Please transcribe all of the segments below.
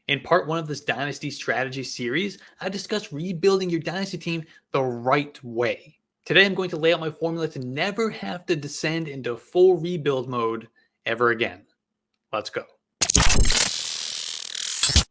In part one of this Dynasty Strategy series, I discussed rebuilding your Dynasty team the right way. Today, I'm going to lay out my formula to never have to descend into full rebuild mode ever again. Let's go.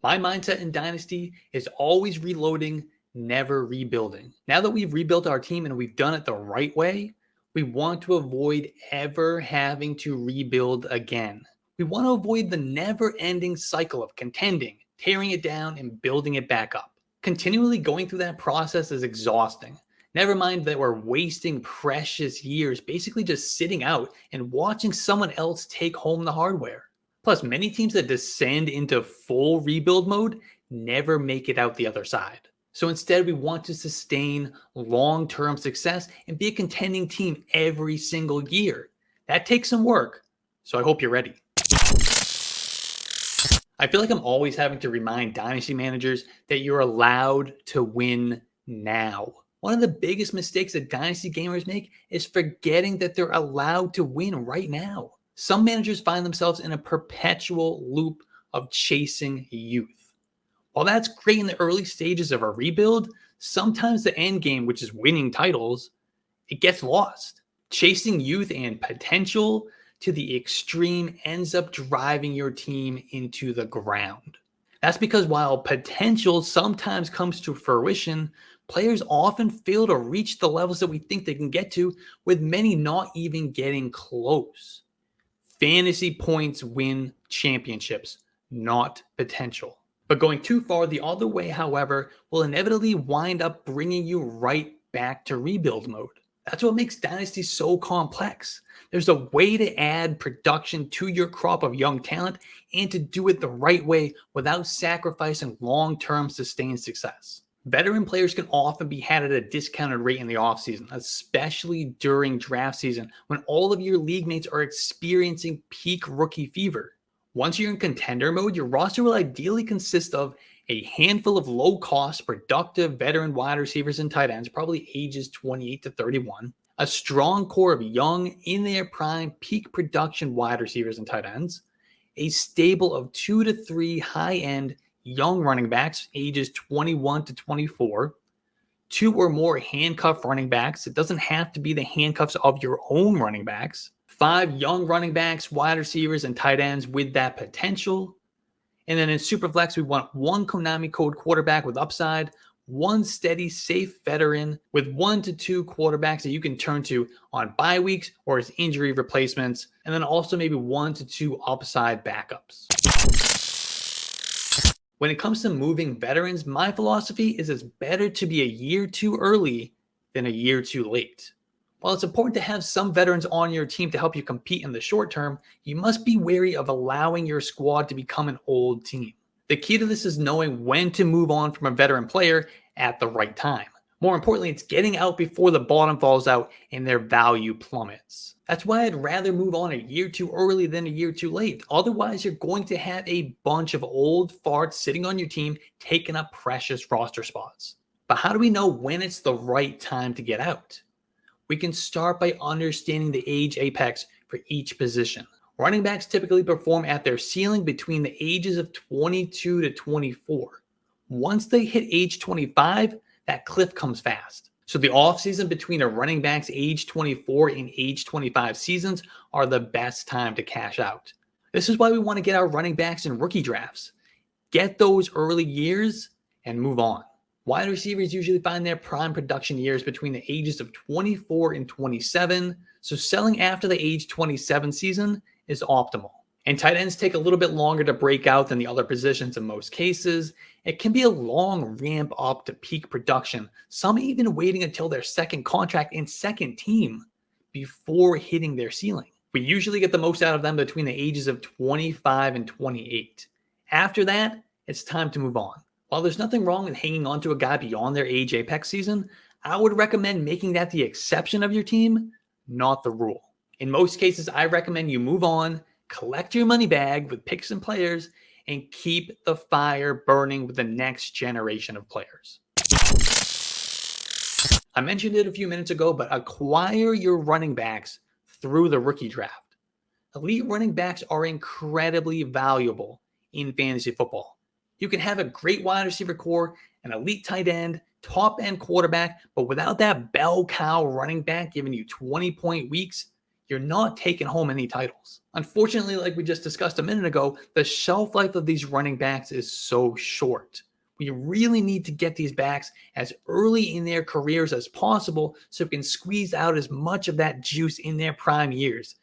My mindset in Dynasty is always reloading, never rebuilding. Now that we've rebuilt our team and we've done it the right way, we want to avoid ever having to rebuild again. We want to avoid the never-ending cycle of contending, tearing it down, and building it back up. Continually going through that process is exhausting. Never mind that we're wasting precious years basically just sitting out and watching someone else take home the hardware. Plus, many teams that descend into full rebuild mode never make it out the other side. So instead, we want to sustain long-term success and be a contending team every single year. That takes some work, so I hope you're ready. I feel like I'm always having to remind Dynasty managers that you're allowed to win now. One of the biggest mistakes that Dynasty gamers make is forgetting that they're allowed to win right now. Some managers find themselves in a perpetual loop of chasing youth. While that's great in the early stages of a rebuild, sometimes the end game, which is winning titles, it gets lost. Chasing youth and potential to the extreme ends up driving your team into the ground. That's because while potential sometimes comes to fruition, players often fail to reach the levels that we think they can get to, with many not even getting close. Fantasy points win championships, not potential. But going too far the other way, however, will inevitably wind up bringing you right back to rebuild mode. That's what makes Dynasty so complex. There's a way to add production to your crop of young talent and to do it the right way without sacrificing long-term sustained success. Veteran players can often be had at a discounted rate in the offseason, especially during draft season when all of your league mates are experiencing peak rookie fever. Once you're in contender mode, your roster will ideally consist of a handful of low-cost, productive veteran wide receivers and tight ends, probably ages 28 to 31, a strong core of young, in their prime, peak production wide receivers and tight ends, a stable of 2 to 3 high-end young running backs, ages 21 to 24, 2 or more handcuff running backs. It doesn't have to be the handcuffs of your own running backs. 5 young running backs, wide receivers, and tight ends with that potential. And then in Superflex, we want 1 Konami code quarterback with upside, 1 steady, safe veteran with 1 to 2 quarterbacks that you can turn to on bye weeks or as injury replacements, and then also maybe 1 to 2 upside backups. When it comes to moving veterans, my philosophy is it's better to be a year too early than a year too late. While it's important to have some veterans on your team to help you compete in the short term, you must be wary of allowing your squad to become an old team. The key to this is knowing when to move on from a veteran player at the right time. More importantly, it's getting out before the bottom falls out and their value plummets. That's why I'd rather move on a year too early than a year too late. Otherwise, you're going to have a bunch of old farts sitting on your team taking up precious roster spots. But how do we know when it's the right time to get out? We can start by understanding the age apex for each position. Running backs typically perform at their ceiling between the ages of 22 to 24. Once they hit age 25, that cliff comes fast. So the offseason between a running back's age 24 and age 25 seasons are the best time to cash out. This is why we want to get our running backs in rookie drafts. Get those early years and move on. Wide receivers usually find their prime production years between the ages of 24 and 27, so selling after the age 27 season is optimal. And tight ends take a little bit longer to break out than the other positions in most cases. It can be a long ramp up to peak production, some even waiting until their second contract and second team before hitting their ceiling. We usually get the most out of them between the ages of 25 and 28. After that, it's time to move on. While there's nothing wrong with hanging on to a guy beyond their age apex season, I would recommend making that the exception of your team, not the rule. In most cases, I recommend you move on, collect your money bag with picks and players, and keep the fire burning with the next generation of players. I mentioned it a few minutes ago, but acquire your running backs through the rookie draft. Elite running backs are incredibly valuable in fantasy football. You can have a great wide receiver core, an elite tight end, top end quarterback, but without that bell cow running back giving you 20-point weeks, you're not taking home any titles. Unfortunately, like we just discussed a minute ago, the shelf life of these running backs is so short. We really need to get these backs as early in their careers as possible so we can squeeze out as much of that juice in their prime years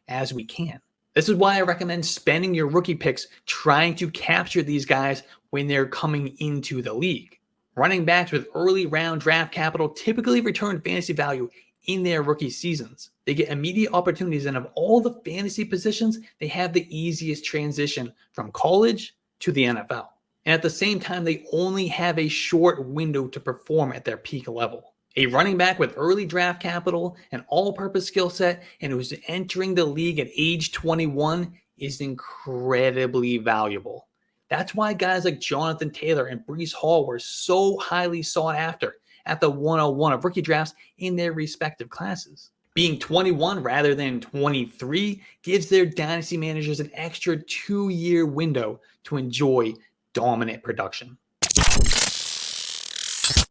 as we can. This is why I recommend spending your rookie picks trying to capture these guys when they're coming into the league. Running backs with early round draft capital typically return fantasy value in their rookie seasons. They get immediate opportunities, and of all the fantasy positions, they have the easiest transition from college to the NFL. And at the same time, they only have a short window to perform at their peak level. A running back with early draft capital, an all-purpose skill set, and who's entering the league at age 21 is incredibly valuable. That's why guys like Jonathan Taylor and Breece Hall were so highly sought after at the 101 of rookie drafts in their respective classes. Being 21 rather than 23 gives their dynasty managers an extra 2-year window to enjoy dominant production.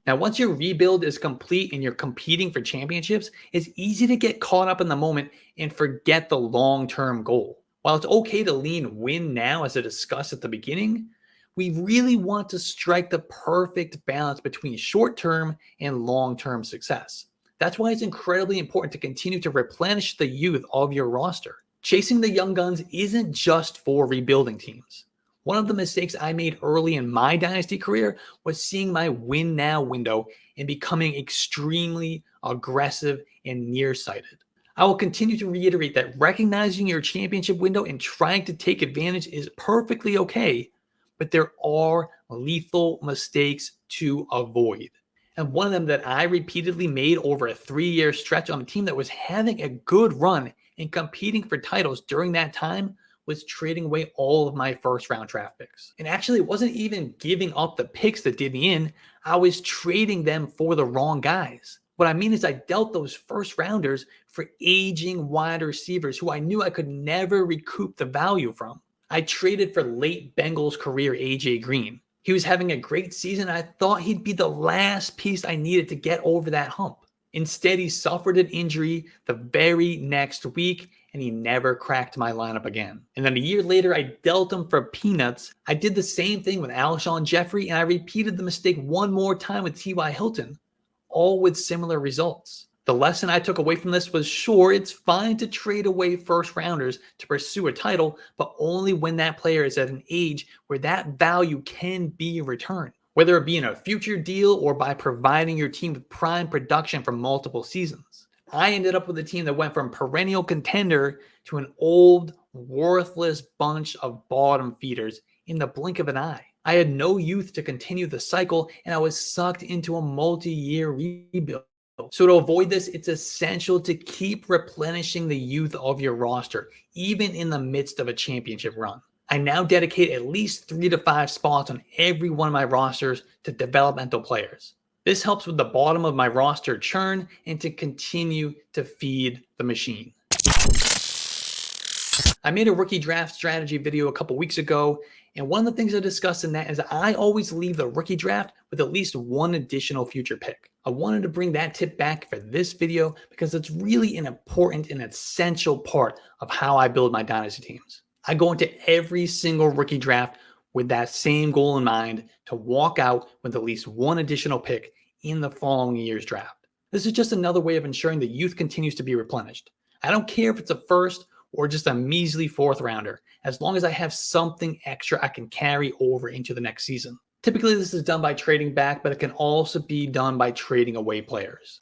Now, once your rebuild is complete and you're competing for championships, it's easy to get caught up in the moment and forget the long-term goal. While it's okay to lean win now, as I discussed at the beginning, we really want to strike the perfect balance between short-term and long-term success. That's why it's incredibly important to continue to replenish the youth of your roster. Chasing the young guns isn't just for rebuilding teams. One of the mistakes I made early in my dynasty career was seeing my win now window and becoming extremely aggressive and nearsighted. I will continue to reiterate that recognizing your championship window and trying to take advantage is perfectly okay, but there are lethal mistakes to avoid. And one of them that I repeatedly made over a 3-year stretch on a team that was having a good run and competing for titles during that time was trading away all of my first round draft picks. And actually, it wasn't even giving up the picks that did me in. I was trading them for the wrong guys. What I mean is I dealt those first rounders for aging wide receivers who I knew I could never recoup the value from. I traded for late Bengals career AJ Green. He was having a great season. I thought he'd be the last piece I needed to get over that hump. Instead, he suffered an injury the very next week, and he never cracked my lineup again. And then a year later, I dealt him for peanuts. I did the same thing with Alshon Jeffrey, and I repeated the mistake one more time with T.Y. Hilton, all with similar results. The lesson I took away from this was, sure, it's fine to trade away first rounders to pursue a title, but only when that player is at an age where that value can be returned, whether it be in a future deal or by providing your team with prime production from multiple seasons. I ended up with a team that went from perennial contender to an old, worthless bunch of bottom feeders in the blink of an eye. I had no youth to continue the cycle, and I was sucked into a multi-year rebuild. So to avoid this, it's essential to keep replenishing the youth of your roster, even in the midst of a championship run. I now dedicate at least 3 to 5 spots on every one of my rosters to developmental players. This helps with the bottom of my roster churn and to continue to feed the machine. I made a rookie draft strategy video a couple weeks ago, and one of the things I discussed in that is I always leave the rookie draft with at least one additional future pick. I wanted to bring that tip back for this video because it's really an important and essential part of how I build my dynasty teams. I go into every single rookie draft with that same goal in mind, to walk out with at least one additional pick in the following year's draft. This is just another way of ensuring the youth continues to be replenished. I don't care if it's a first or just a measly 4th rounder, as long as I have something extra I can carry over into the next season. Typically, this is done by trading back, but it can also be done by trading away players.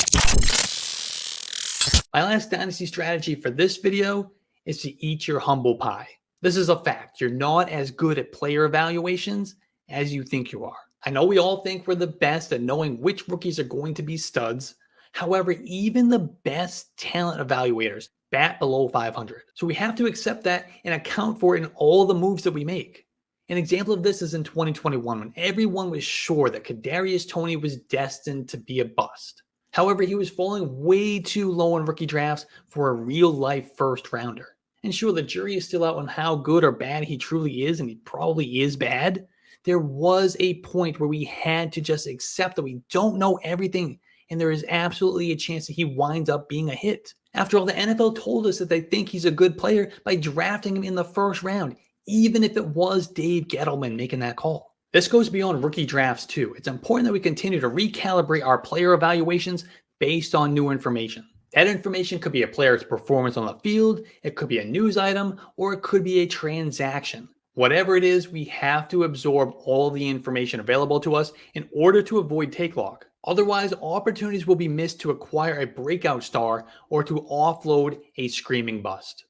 My last dynasty strategy for this video is to eat your humble pie. This is a fact. You're not as good at player evaluations as you think you are. I know we all think we're the best at knowing which rookies are going to be studs. However, even the best talent evaluators bat below 500. So we have to accept that and account for it in all the moves that we make. An example of this is in 2021, when everyone was sure that Kadarius Toney was destined to be a bust. However, he was falling way too low in rookie drafts for a real-life first rounder. And sure, the jury is still out on how good or bad he truly is, and he probably is bad. There was a point where we had to just accept that we don't know everything, and there is absolutely a chance that he winds up being a hit. After all, the NFL told us that they think he's a good player by drafting him in the first round, even if it was Dave Gettleman making that call. This goes beyond rookie drafts too. It's important that we continue to recalibrate our player evaluations based on new information. That information could be a player's performance on the field, it could be a news item, or it could be a transaction. Whatever it is, we have to absorb all the information available to us in order to avoid take log. Otherwise, opportunities will be missed to acquire a breakout star or to offload a screaming bust.